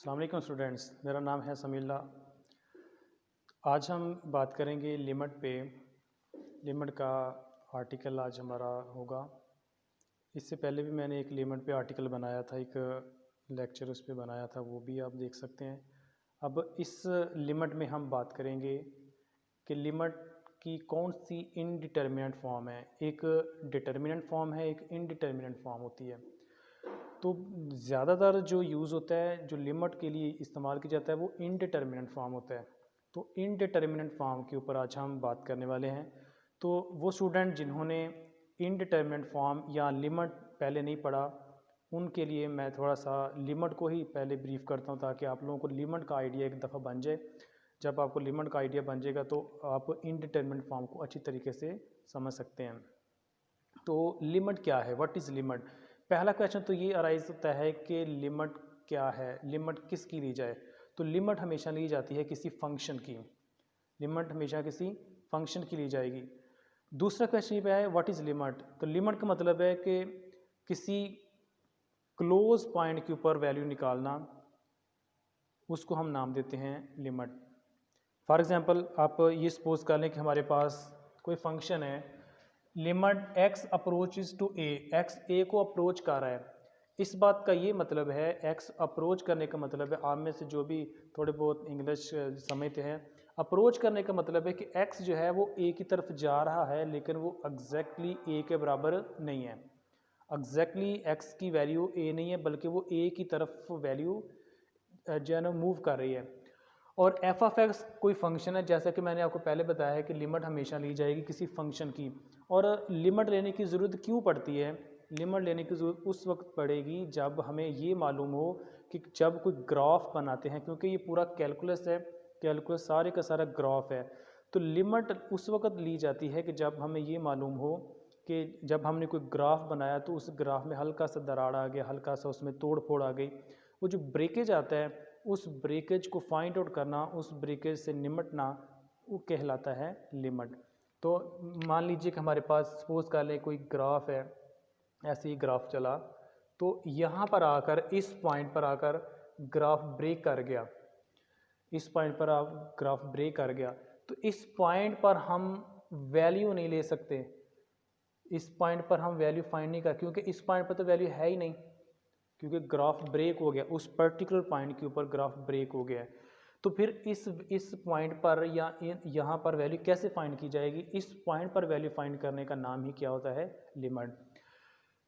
अस्सलाम वालेकुम स्टूडेंट्स, मेरा नाम है समील्ला। आज हम बात करेंगे लिमिट पे। लिमिट का आर्टिकल आज हमारा होगा। इससे पहले भी मैंने एक लिमिट पे आर्टिकल बनाया था, एक लेक्चर उस पे बनाया था, वो भी आप देख सकते हैं। अब इस लिमिट में हम बात करेंगे कि लिमिट की कौन सी इनडिटर्मिनेंट फॉर्म है। एक डिटर्मिनेंट फॉर्म है, एक इनडिटर्मिनेंट फॉर्म होती है। तो ज़्यादातर जो यूज़ होता है, जो लिमिट के लिए इस्तेमाल किया जाता है, वो इनडिटर्मिनेंट फॉर्म होता है। तो इनडिटर्मिनेंट फॉर्म के ऊपर आज हम बात करने वाले हैं। तो वो स्टूडेंट जिन्होंने इनडिटर्मिनेंट फॉर्म या लिमिट पहले नहीं पढ़ा, उनके लिए मैं थोड़ा सा लिमिट को ही पहले ब्रीफ करता हूँ, ताकि आप लोगों को लिमिट का आइडिया एक दफ़ा बन जाए। जब आपको लिमिट का आइडिया बन जाएगा तो आप इनडिटर्मिनेंट फॉर्म को अच्छी तरीके से समझ सकते हैं। तो लिमिट क्या है, व्हाट इज़ लिमिट? पहला क्वेश्चन तो ये अराइज होता है कि लिमिट क्या है, लिमिट किसकी ली जाए। तो लिमिट हमेशा ली जाती है किसी फंक्शन की। लिमिट हमेशा किसी फंक्शन की ली जाएगी। दूसरा क्वेश्चन ये है, व्हाट इज़ लिमिट? तो लिमिट का मतलब है कि किसी क्लोज पॉइंट के ऊपर वैल्यू निकालना, उसको हम नाम देते हैं लिमिट। फॉर एग्जांपल आप ये सपोज कर लें कि हमारे पास कोई फंक्शन है, limit x approaches to a, x a को अप्रोच कर रहा है। इस बात का ये मतलब है, एक्स अप्रोच करने का मतलब है, आप में से जो भी थोड़े बहुत इंग्लिश समझते हैं, अप्रोच करने का मतलब है कि एक्स जो है वो ए की तरफ जा रहा है, लेकिन वो एग्जैक्टली ए के बराबर नहीं है। एग्जैक्टली एक्स की वैल्यू ए नहीं है, बल्कि वो ए की तरफ वैल्यू जो है ना मूव कर रही है। और एफ ऑफ एक्स कोई फंक्शन है, जैसा कि मैंने आपको पहले बताया है कि लिमिट हमेशा ली जाएगी किसी फंक्शन की। और लिमिट लेने की ज़रूरत क्यों पड़ती है? लिमिट लेने की ज़रूरत उस वक्त पड़ेगी जब हमें ये मालूम हो कि जब कोई ग्राफ बनाते हैं, क्योंकि ये पूरा कैलकुलस है, कैलकुलस सारे का सारा ग्राफ है। तो लिमिट उस वक्त ली जाती है कि जब हमें ये मालूम हो कि जब हमने कोई ग्राफ बनाया तो उस ग्राफ में हल्का सा दरार आ गया, हल्का सा उसमें तोड़ फोड़ आ गई, वो जो ब्रेकेज आता है, उस ब्रेकेज को फाइंड आउट करना, उस ब्रेकेज से निमटना, वो कहलाता है लिमिट। तो मान लीजिए कि हमारे पास सपोज कर लें कोई ग्राफ है, ऐसे ही ग्राफ चला, तो यहाँ पर आकर इस पॉइंट पर आकर ग्राफ ब्रेक कर गया, इस पॉइंट पर आप ग्राफ ब्रेक कर गया, तो इस पॉइंट पर हम वैल्यू नहीं ले सकते। इस पॉइंट पर हम वैल्यू फाइंड नहीं कर, क्योंकि इस पॉइंट पर तो वैल्यू है ही नहीं, क्योंकि ग्राफ ब्रेक हो गया, उस पर्टिकुलर पॉइंट के ऊपर ग्राफ ब्रेक हो गया है। तो फिर इस पॉइंट पर या यहाँ पर वैल्यू कैसे फाइंड की जाएगी? इस पॉइंट पर वैल्यू फाइंड करने का नाम ही क्या होता है? लिमिट।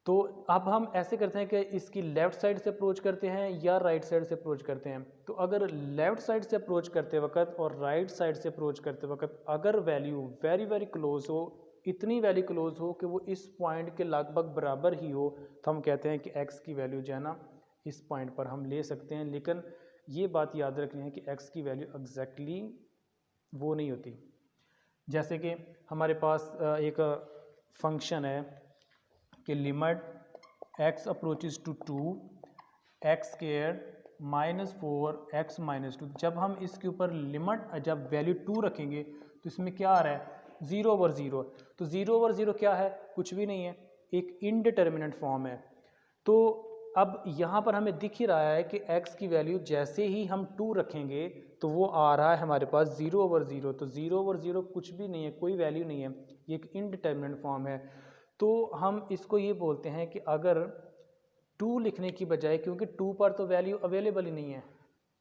तो अब हम ऐसे करते हैं कि इसकी लेफ़्ट साइड से अप्रोच करते हैं या राइट साइड से अप्रोच करते हैं। तो अगर लेफ़्ट साइड से अप्रोच करते वक्त और राइट साइड से अप्रोच करते वक्त अगर वैल्यू वेरी वेरी क्लोज हो, इतनी वैल्यू क्लोज हो कि वो इस पॉइंट के लगभग बराबर ही हो, तो हम कहते हैं कि एक्स की वैल्यू जो है ना, इस पॉइंट पर हम ले सकते हैं। लेकिन ये बात याद रखनी है कि एक्स की वैल्यू एग्जैक्टली वो नहीं होती। जैसे कि हमारे पास एक फंक्शन है कि limit x approaches to 2 x square -4x-2। जब हम इसके ऊपर लिमिट जब वैल्यू 2 रखेंगे तो इसमें क्या आ रहा है? 0/0। तो 0/0 क्या है? कुछ भी नहीं है, एक इनडिटर्मिनेंट फॉर्म है। तो अब यहाँ पर हमें दिख ही रहा है कि x की वैल्यू जैसे ही हम 2 रखेंगे तो वो आ रहा है हमारे पास 0/0। तो 0/0 कुछ भी नहीं है, कोई वैल्यू नहीं है, ये एक इनडिटर्मिनेंट फॉर्म है। तो हम इसको ये बोलते हैं कि अगर 2 लिखने की बजाय, क्योंकि 2 पर तो वैल्यू अवेलेबल ही नहीं है,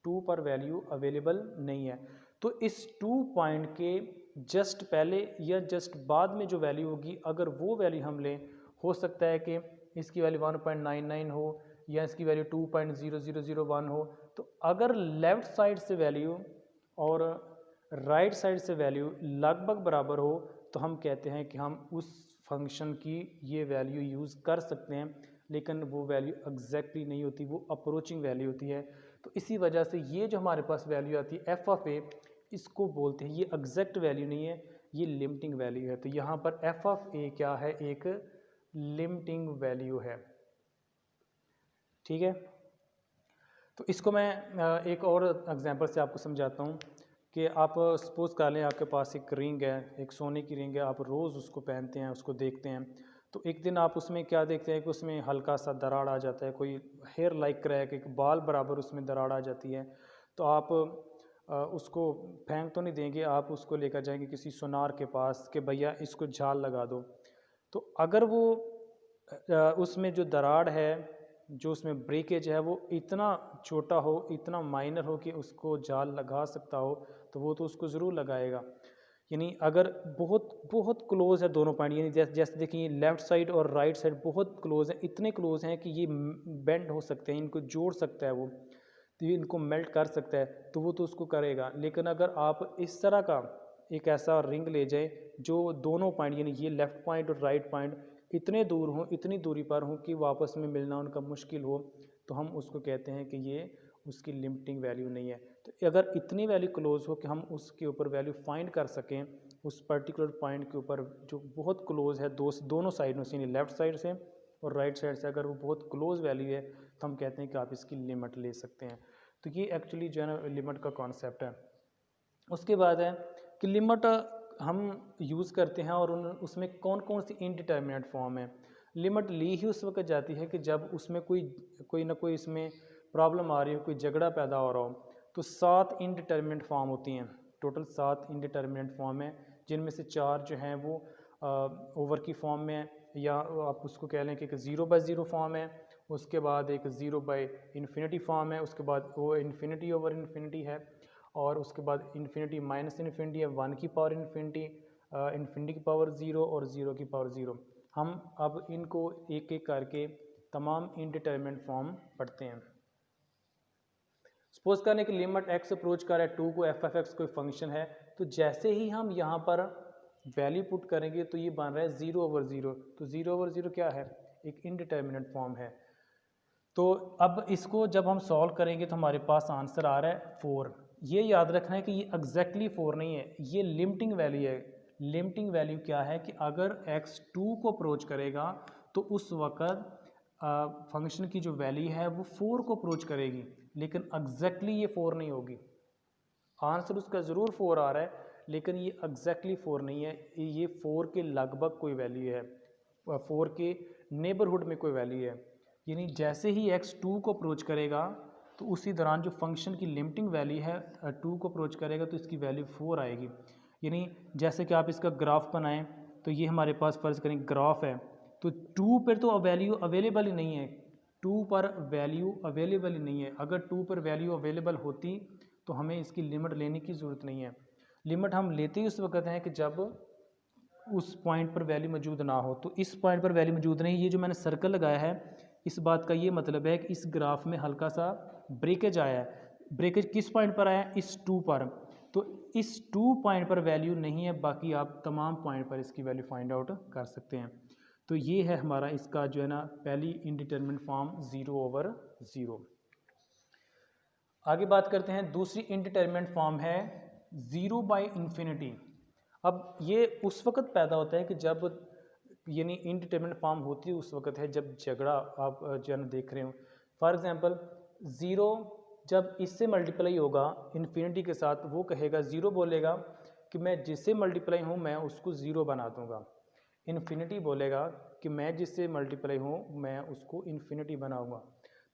2 पर वैल्यू अवेलेबल नहीं है, तो इस 2 पॉइंट के जस्ट पहले या जस्ट बाद में जो वैल्यू होगी, अगर वो वैल्यू हम लें, हो सकता है कि इसकी वैल्यू 1.99 हो या इसकी वैल्यू 2.0001 हो। तो अगर लेफ़्ट साइड से वैल्यू और राइट साइड से वैल्यू लगभग बराबर हो, तो हम कहते हैं कि हम उस फंक्शन की ये वैल्यू यूज़ कर सकते हैं। लेकिन वो वैल्यू एग्जैक्टली नहीं होती, वो अप्रोचिंग वैल्यू होती है। तो इसी वजह से ये जो हमारे पास वैल्यू आती है एफ ऑफ ए, इसको बोलते हैं, ये एग्जैक्ट वैल्यू नहीं है, ये लिमिटिंग वैल्यू है। तो यहाँ पर एफ ऑफ ए क्या है? एक लिमिटिंग वैल्यू है। ठीक है, तो इसको मैं एक और एग्जांपल से आपको समझाता हूँ कि आप सपोज़ कर लें आपके पास एक रिंग है, एक सोने की रिंग है, आप रोज़ उसको पहनते हैं, उसको देखते हैं, तो एक दिन आप उसमें क्या देखते हैं कि उसमें हल्का सा दरार आ जाता है, कोई हेयर लाइक क्रैक, एक बाल बराबर उसमें दरार आ जाती है। तो आप उसको फेंक तो नहीं देंगे, आप उसको लेकर जाएंगे किसी सुनार के पास कि भैया इसको जाल लगा दो। तो अगर वो उसमें जो दरार है, जो उसमें ब्रेकेज है, वो इतना छोटा हो, इतना माइनर हो कि उसको जाल लगा सकता हो, तो वो तो उसको ज़रूर लगाएगा। यानी अगर बहुत बहुत क्लोज है दोनों पॉइंट, यानी जैसे जैसे देखिए लेफ़्ट साइड और राइट साइड बहुत क्लोज है, इतने क्लोज हैं कि ये बेंड हो सकते हैं, इनको जोड़ सकता है वो, तो ये इनको मेल्ट कर सकता है, तो वो तो उसको करेगा। लेकिन अगर आप इस तरह का एक ऐसा रिंग ले जाए जो दोनों पॉइंट यानी ये लेफ़्ट पॉइंट और राइट पॉइंट इतने दूर हों, इतनी दूरी पर हों कि वापस में मिलना उनका मुश्किल हो, तो हम उसको कहते हैं कि ये उसकी लिमिटिंग वैल्यू नहीं है। तो अगर इतनी वैल्यू क्लोज हो कि हम उसके ऊपर वैल्यू फाइंड कर सकें, उस पर्टिकुलर पॉइंट के ऊपर जो बहुत क्लोज है दोनों साइड से, यानी लेफ़्ट साइड से और राइट साइड से, अगर वो बहुत क्लोज वैल्यू है, तो हम कहते हैं कि आप इसकी लिमिट ले सकते हैं। तो ये एक्चुअली जो है ना लिमिट का कॉन्सेप्ट है। उसके बाद है कि लिमिट हम यूज़ करते हैं और उसमें कौन कौन सी इनडिटर्मिनेट फॉर्म है। लिमिट ली ही उस वक्त जाती है कि जब उसमें कोई ना कोई इसमें प्रॉब्लम आ रही हो, कोई झगड़ा पैदा हो रहा हो। तो 7 इनडिटर्मिनेट फॉर्म होती हैं, टोटल 7 इनडिटर्मिनेट फॉर्म है, जिनमें से 4 जो हैं वो ओवर की फॉर्म में है, या आप उसको कह लें कि एक 0/0 फॉर्म है, उसके बाद एक 0/इन्फिनिटी फॉर्म है, उसके बाद वो इन्फिनिटी ओवर इन्फिनिटी है, और उसके बाद इन्फिनिटी माइनस इन्फिनिटी है, 1 की पावर इन्फिनिटी, इन्फिनिटी की पावर 0 और 0 की पावर 0। हम अब इनको एक एक करके तमाम इनडिटर्मिनेट फॉर्म पढ़ते हैं। सपोज करें कि लिमिट x अप्रोच कर रहा है 2 को f(x) कोई फंक्शन है, तो जैसे ही हम यहाँ पर वैल्यू पुट करेंगे तो ये बन रहा है 0/0। तो 0/0 क्या है? एक इनडिटर्मिनेट फॉर्म है। तो अब इसको जब हम सॉल्व करेंगे तो हमारे पास आंसर आ रहा है 4। ये याद रखना है कि ये एग्जैक्टली 4 नहीं है, ये लिमिटिंग वैल्यू है। लिमिटिंग वैल्यू क्या है कि अगर x 2 को अप्रोच करेगा तो उस वक़्त फंक्शन की जो वैल्यू है वो 4 को अप्रोच करेगी, लेकिन एग्जैक्टली ये 4 नहीं होगी। आंसर उसका ज़रूर 4 आ रहा है, लेकिन ये एग्जैक्टली 4 नहीं है, ये 4 के लगभग कोई वैल्यू है, 4 के नेबरहुड में कोई वैल्यू है। यानी जैसे ही x 2 को अप्रोच करेगा तो उसी दौरान जो फंक्शन की लिमिटिंग वैल्यू है 2 को अप्रोच करेगा तो इसकी वैल्यू 4 आएगी। यानी जैसे कि आप इसका ग्राफ बनाएं, तो ये हमारे पास फ़र्ज़ करें ग्राफ है, तो 2 पर तो वैल्यू अवेलेबल ही नहीं है, 2 पर वैल्यू अवेलेबल ही नहीं है। अगर 2 पर वैल्यू अवेलेबल होती तो हमें इसकी लिमिट लेने की ज़रूरत नहीं है। लिमिट हम लेते ही उस वक्त हैं कि जब उस पॉइंट पर वैल्यू मौजूद ना हो। तो इस पॉइंट पर वैल्यू मौजूद नहीं, ये जो मैंने सर्कल लगाया है, इस बात का ये मतलब है कि इस ग्राफ में हल्का सा ब्रेकेज आया है। ब्रेकेज किस पॉइंट पर आया है? इस 2 पर। तो इस 2 पॉइंट पर वैल्यू नहीं है, बाकी आप तमाम पॉइंट पर इसकी वैल्यू फाइंड आउट कर सकते हैं। तो ये है हमारा इसका जो है ना पहली इनडिटर्मिनेट फॉर्म 0/0। आगे बात करते हैं, दूसरी इनडिटर्मिनेट फॉर्म है 0/इन्फिनिटी। अब ये उस वक़्त पैदा होता है कि जब यानी इनडिटर्मिनेट फॉर्म होती है उस वक़्त है जब झगड़ा आप जो है ना देख रहे हो। फॉर एग्जांपल 0 जब इससे मल्टीप्लाई होगा इन्फिनिटी के साथ, वो कहेगा 0 बोलेगा कि मैं जिससे मल्टीप्लाई हूँ मैं उसको 0 बना दूँगा। इन्फिनिटी बोलेगा कि मैं जिससे मल्टीप्लाई हूँ मैं उसको इन्फिनिटी बनाऊँगा।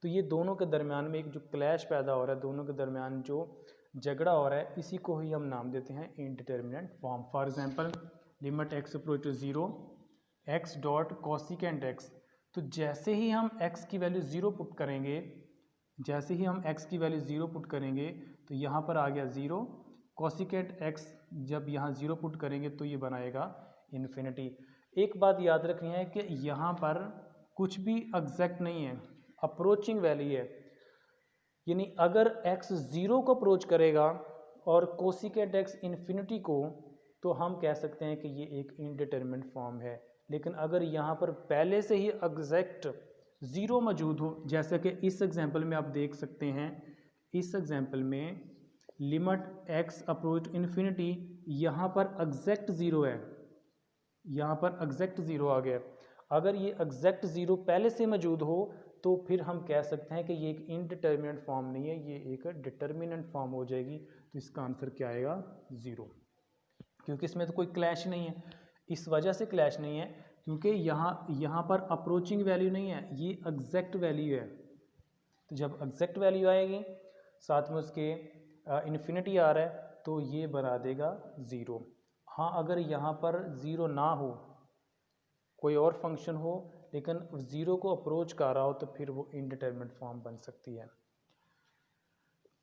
तो ये दोनों के दरमियान में एक जो क्लैश पैदा हो रहा है, दोनों के दरमियान जो झगड़ा हो रहा है, इसी को ही हम नाम देते हैं indeterminate form. For example limit x approach to 0 x dot cosecant x। तो जैसे ही हम x की वैल्यू 0 पुट करेंगे, जैसे ही हम x की वैल्यू 0 पुट करेंगे तो यहाँ पर आ गया 0, कोसिकेंट x जब यहाँ 0 पुट करेंगे तो ये बनाएगा इन्फिनिटी। एक बात याद रखनी है कि यहाँ पर कुछ भी एग्जैक्ट नहीं है, अप्रोचिंग वैल्यू है। यानी अगर x 0 को अप्रोच करेगा और कोसिकेंट x इन्फिनिटी को, तो हम कह सकते हैं कि ये एक इनडिटर्मिनेट फॉर्म है। लेकिन अगर यहाँ पर पहले से ही एग्जैक्ट 0 मौजूद हो, जैसे कि इस एग्जांपल में आप देख सकते हैं, इस एग्जांपल में लिमिट x अप्रोच इन्फिनिटी, यहाँ पर एग्जैक्ट 0 है, यहाँ पर एग्जैक्ट 0 आ गया। अगर ये एग्जैक्ट 0 पहले से मौजूद हो तो फिर हम कह सकते हैं कि ये एक इनडिटर्मिनेट फॉर्म नहीं है, ये एक डिटर्मिनेंट फॉर्म हो जाएगी। तो इसका आंसर क्या आएगा? 0, क्योंकि इसमें तो कोई क्लैश नहीं है। इस वजह से क्लैश नहीं है क्योंकि यहाँ पर अप्रोचिंग वैल्यू नहीं है, ये एग्जैक्ट वैल्यू है। तो जब एग्जैक्ट वैल्यू आएगी साथ में उसके इन्फिनिटी आ रहा है तो ये बना देगा ज़ीरो। हाँ, अगर यहाँ पर ज़ीरो ना हो, कोई और फंक्शन हो लेकिन ज़ीरो को अप्रोच कर रहा हो तो फिर वो इनडिटरमिनेट फॉर्म बन सकती है।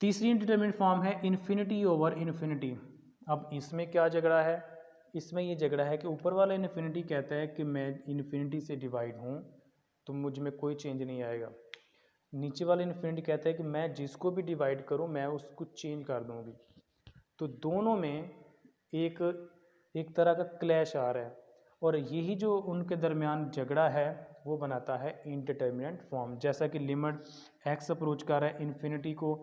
तीसरी इनडिटरमिनेट फॉर्म है इन्फिनिटी ओवर इन्फिनिटी। अब इसमें क्या झगड़ा है? इसमें ये झगड़ा है कि ऊपर वाला इन्फिनिटी कहता है कि मैं इन्फिनिटी से डिवाइड हूँ तो मुझ में कोई चेंज नहीं आएगा। नीचे वाला इन्फिनिटी कहता है कि मैं जिसको भी डिवाइड करूँ मैं उसको चेंज कर दूँगी। तो दोनों में एक तरह का क्लैश आ रहा है और यही जो उनके दरमियान झगड़ा है वो बनाता है इनडिटरमिनेट फॉर्म। जैसा कि लिमिट x अप्रोच कर रहा है इन्फिनिटी को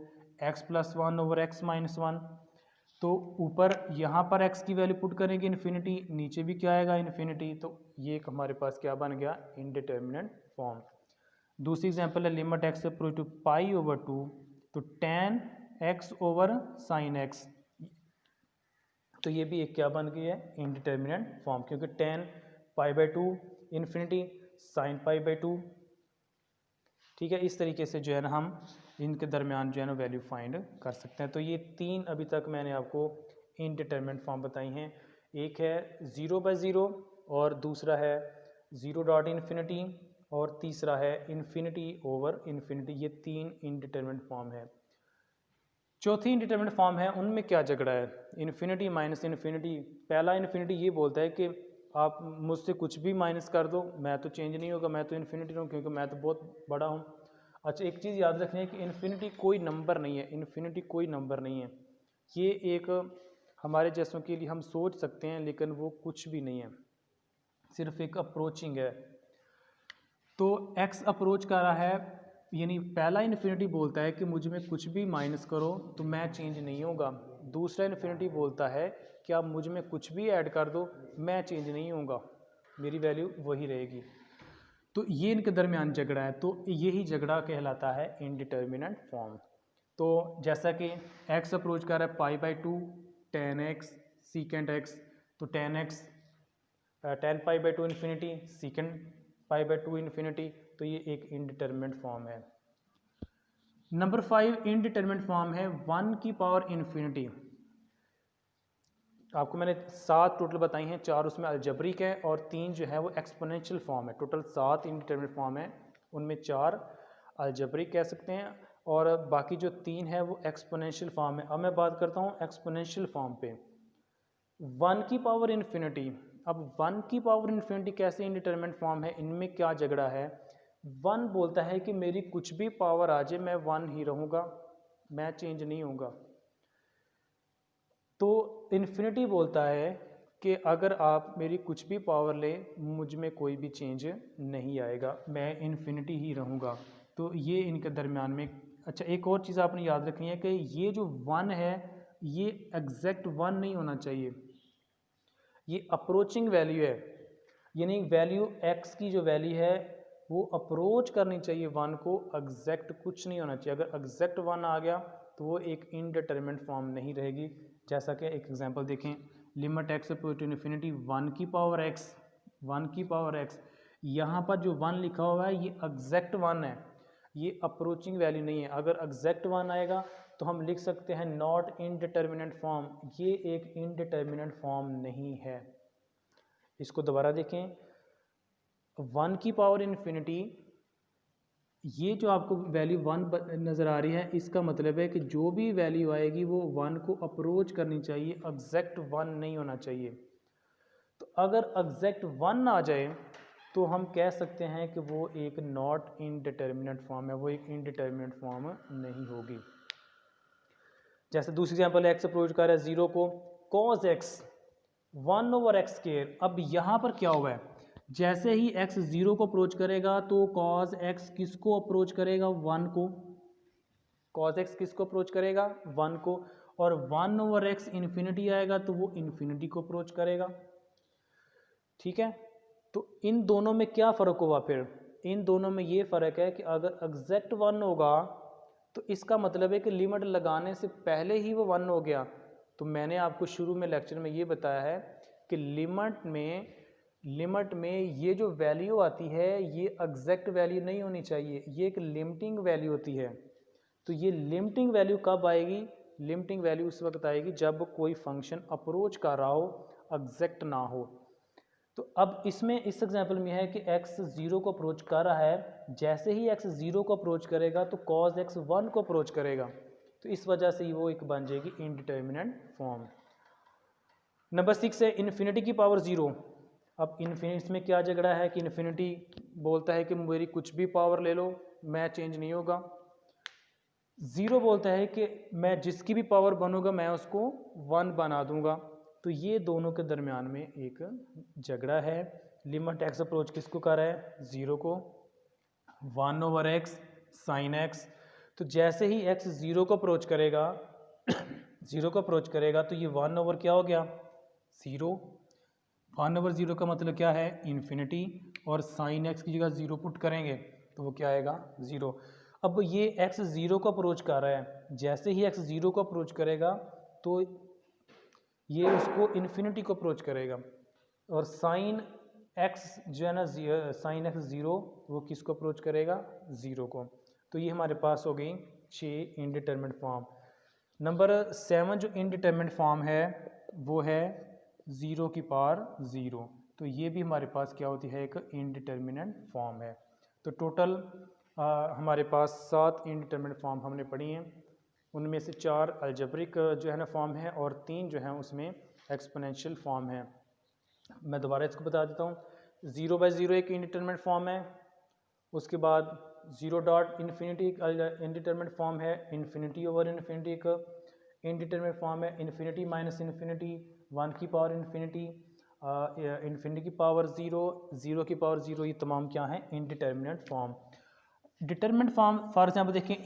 x+1 ओवर x-1, तो ऊपर यहाँ पर x की वैल्यू पुट करेंगे इन्फिनिटी, नीचे भी क्या आएगा इन्फिनिटी, तो ये एक हमारे पास क्या बन गया इनडिटरमिनेट फॉर्म। दूसरी एग्जांपल है limit x approach to pi over 2, तो tan x over sin x, तो ये भी एक क्या बन गई है इनडिटरमिनेट फॉर्म, क्योंकि tan π/2 इन्फिनिटी sin π/2। ठीक है, इस तरीके से जो है ना हम इनके दरमियान जो है ना वैल्यू फाइंड कर सकते हैं। तो ये तीन अभी तक मैंने आपको इनडिटरमिनेट फॉर्म बताई हैं। एक है 0/0 और दूसरा है 0.इन्फिनिटी और तीसरा है इन्फिनिटी ओवर इन्फिनिटी। ये तीन इनडिटरमिनेट फॉर्म है। चौथी इनडिटरमिनेट फॉर्म है, उनमें क्या झगड़ा है? Infinity minus infinity. पहला इन्फिनिटी ये बोलता है कि आप मुझसे कुछ भी माइनस कर दो मैं तो चेंज नहीं होगा, मैं तो इन्फिनिटी हूँ क्योंकि मैं तो बहुत बड़ा हूँ। अच्छा, एक चीज़ याद रखनी है कि इन्फिनिटी कोई नंबर नहीं है, इन्फिनिटी कोई नंबर नहीं है। ये एक हमारे जैसों के लिए हम सोच सकते हैं लेकिन वो कुछ भी नहीं है, सिर्फ एक अप्रोचिंग है। तो x अप्रोच कर रहा है, यानी पहला इन्फिनिटी बोलता है कि मुझ में कुछ भी माइनस करो तो मैं चेंज नहीं होगा। दूसरा इन्फिनिटी बोलता है कि आप मुझ में कुछ भी ऐड कर दो मैं चेंज नहीं होऊंगा, मेरी वैल्यू वही रहेगी। तो ये इनके दरमियान झगड़ा है, तो यही झगड़ा कहलाता है इनडिटरमिनेट फॉर्म। तो जैसा कि x अप्रोच कर रहा है π/2 tan x secant x, तो tan x tan π/2 infinity secant π/2 infinity, तो ये एक इनडिटरमिनेट फॉर्म है। नंबर 5 इनडिटरमिनेट फॉर्म है 1 की पावर इन्फिनिटी। आपको मैंने 7 टोटल बताई हैं, 4 उसमें अलजेब्रिक है और 3 जो है वो एक्सपोनेंशियल फॉर्म है। टोटल 7 इनडिटरमिनेट फॉर्म है, उनमें 4 अलजेब्रिक कह सकते हैं और बाकी जो 3 है वो एक्सपोनेंशियल फॉर्म है। अब मैं बात करता हूँ एक्सपोनेंशियल फॉर्म पे। 1 की पावर इन्फिनिटी, अब 1 की पावर इन्फिनिटी कैसे इनडिटरमिनेट फॉर्म है, इनमें क्या झगड़ा है? 1 बोलता है कि मेरी कुछ भी पावर आ जाए मैं 1 ही रहूँगा, मैं चेंज नहीं होऊंगा। तो इन्फिनिटी बोलता है कि अगर आप मेरी कुछ भी पावर ले मुझ में कोई भी चेंज नहीं आएगा, मैं इन्फिनिटी ही रहूँगा। तो ये इनके दरमियान में। अच्छा, एक और चीज़ आपने याद रखनी है कि ये जो 1 है ये एग्जैक्ट 1 नहीं होना चाहिए, ये अप्रोचिंग वैल्यू है, यानी वैल्यू x की जो वैल्यू है वो अप्रोच करनी चाहिए 1 को, एग्जैक्ट कुछ नहीं होना चाहिए। अगर एग्जैक्ट 1 आ गया तो वो एक इनडिटरमिनेट फॉर्म नहीं रहेगी। जैसा कि एक एग्जांपल देखें, limit x approach to infinity 1 की पावर x, 1 की पावर x, यहाँ पर जो 1 लिखा हुआ है ये एग्जैक्ट 1 है, ये अप्रोचिंग वैल्यू नहीं है। अगर एग्जैक्ट 1 आएगा तो हम लिख सकते हैं नॉट इनडिटरमिनेट फॉर्म, ये एक इनडिटरमिनेट फॉर्म नहीं है। इसको दोबारा देखें, 1 की पावर इन्फिनिटी, ये जो आपको वैल्यू 1 नज़र आ रही है इसका मतलब है कि जो भी वैल्यू आएगी वो 1 को अप्रोच करनी चाहिए, एग्जैक्ट 1 नहीं होना चाहिए। तो अगर एग्जैक्ट 1 आ जाए तो हम कह सकते हैं कि वो एक नॉट इनडिटरमिनेट फॉर्म है, वो एक इनडिटरमिनेट फॉर्म नहीं होगी। जैसे दूसरी एग्जांपल x अप्रोच कर रहा है 0 को, cos x 1 over x square. अब यहाँ पर क्या हुआ है, जैसे ही x 0 को अप्रोच करेगा तो cos x किसको अप्रोच करेगा? 1 को। cos x किसको अप्रोच करेगा? 1 को। और 1 ओवर एक्स इन्फिनिटी आएगा तो वो इन्फिनिटी को अप्रोच करेगा। ठीक है, तो इन दोनों में क्या फ़र्क हुआ? फिर इन दोनों में ये फ़र्क है कि अगर एग्जैक्ट 1 होगा तो इसका मतलब है कि लिमिट लगाने से पहले ही वो 1 हो गया। तो मैंने आपको शुरू में लेक्चर में ये बताया है कि लिमिट में लिमिट में ये जो वैल्यू आती है ये एग्जैक्ट वैल्यू नहीं होनी चाहिए, ये एक लिमिटिंग वैल्यू होती है। तो ये लिमिटिंग वैल्यू कब आएगी? लिमिटिंग वैल्यू उस वक्त आएगी जब कोई फंक्शन अप्रोच कर रहा हो, एग्जैक्ट ना हो। तो अब इसमें इस एग्जांपल में है कि x 0 को अप्रोच कर रहा है, जैसे ही x 0 को अप्रोच करेगा तो cos x 1 को अप्रोच करेगा, तो इस वजह से वो एक बन जाएगी इनडिटर्मिनेंट फॉर्म। नंबर 6 है इन्फिनिटी की पावर 0। अब इन्फिनिटी में क्या झगड़ा है कि इन्फिनिटी बोलता है कि मेरी कुछ भी पावर ले लो, मैं चेंज नहीं होगा। 0 बोलता है कि मैं जिसकी भी पावर बनूंगा मैं उसको 1 बना दूंगा। तो ये दोनों के दरमियान में एक झगड़ा है। लिमिट x अप्रोच किसको कर रहा है? 0 को। 1/x sin x। तो जैसे ही x 0 को अप्रोच करेगा 0 को अप्रोच करेगा तो ये 1 क्या हो गया? 0। 1/0 का मतलब क्या है? इन्फिनिटी। और sin x की जगह 0 पुट करेंगे तो वो क्या आएगा? 0। अब ये x 0 को अप्रोच कर रहा है, जैसे ही x 0 को अप्रोच करेगा तो ये उसको इन्फिनिटी को अप्रोच करेगा। और साइन x जो है ना, साइन x 0 वो किसको अप्रोच करेगा? 0 को। तो ये हमारे पास हो गई 6 इनडिटरमिनेट फॉर्म। नंबर 7 जो इनडिटरमिनेट फॉर्म है वो है 0 की पावर 0। तो ये भी हमारे पास क्या होती है? एक इनडिटरमिनेट फॉर्म है। तो टोटल हमारे पास 7 इनडिटरमिनेट फॉर्म हमने पढ़ी हैं। उनमें से 4 अलजेब्रिक जो है ना फॉर्म है और 3 जो है उसमें एक्सपोनेंशियल फॉर्म है। मैं दोबारा इसको बता देता हूँ। 0/0 एक इनडिटरमिनेट फॉर्म है, उसके बाद 0 डॉट इन्फिनिटी एक इनडिटरमिनेट फॉर्म है, इन्फिनिटी ओवर इन्फिनिटी एक इनडिटरमिनेट फॉर्म है, इन्फिनिटी माइनस इन्फिनिटी, 1 की पावर इन्फिनिटी, इन्फिनिटी की पावर 0, 0 की पावर 0, ये तमाम क्या हैं? Indeterminate form. Determinant form for example देखिए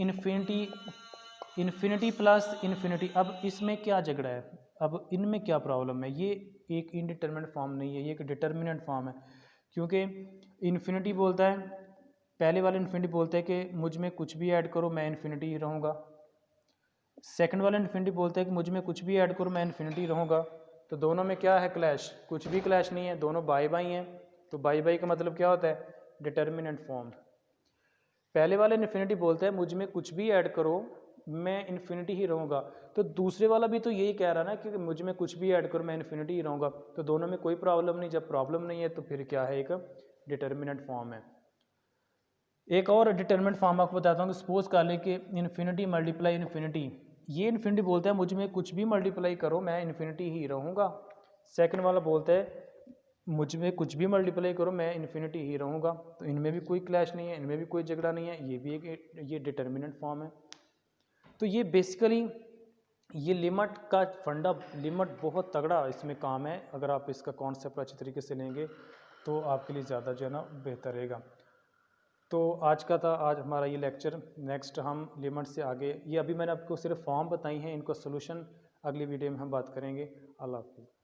इन्फिनिटी प्लस इन्फिनिटी। अब इसमें क्या झगड़ा है? अब इनमें क्या प्रॉब्लम है? ये एक इनडिटरमिनेंट फॉर्म नहीं है, ये एक डिटर्मिनेंट फॉर्म है। क्योंकि इन्फिनिटी बोलता है, पहले वाला इन्फिनिटी बोलता है कि मुझ में कुछ भी ऐड करो मैं इन्फिनिटी ही रहूँगा। सेकंड वाला इन्फिनिटी बोलता है कि मुझ में कुछ भी ऐड करो मैं इन्फिनिटी रहूँगा। तो दोनों में क्या है? क्लैश। कुछ भी क्लैश नहीं है, दोनों बाई बाई हैं। तो बाई बाई का मतलब क्या होता है? Determinant form. पहले वाला इन्फिनिटी बोलता है मुझ में कुछ भी ऐड करो मैं इन्फिनिटी ही रहूँगा। तो दूसरे वाला भी तो यही कह रहा ना कि मुझ में कुछ भी ऐड करो मैं इन्फिनिटी ही रहूँगा। तो दोनों में कोई प्रॉब्लम नहीं। जब प्रॉब्लम नहीं है तो फिर क्या है? एक डिटर्मिनेंट फॉर्म है। एक और डिटर्मिनेंट फॉर्म आपको बताता हूँ कि सपोज कर ले कि इन्फिनिटी मल्टीप्लाई इन्फिनिटी। ये इन्फिनिटी बोलता है मुझ में कुछ भी मल्टीप्लाई करो मैं इन्फिनिटी ही रहूँगा। सेकंड वाला बोलता है मुझ में कुछ भी मल्टीप्लाई करो मैं इन्फिनिटी ही रहूँगा। तो इनमें भी कोई क्लैश नहीं है, इनमें भी कोई झगड़ा नहीं है, ये भी एक ये डिटर्मिनेंट फॉर्म है। तो ये बेसिकली ये लिमिट का फंडा, लिमिट बहुत तगड़ा इसमें काम है। अगर आप इसका कॉन्सेप्ट अच्छी तरीके से लेंगे तो आपके लिए ज़्यादा जो है ना बेहतर रहेगा। तो आज का था आज हमारा ये लेक्चर। नेक्स्ट हम लिमिट से आगे, ये अभी मैंने आपको सिर्फ फॉर्म बताई हैं, इनको सोल्यूशन अगली वीडियो में हम बात करेंगे। अल्लाह हाफ़िज़।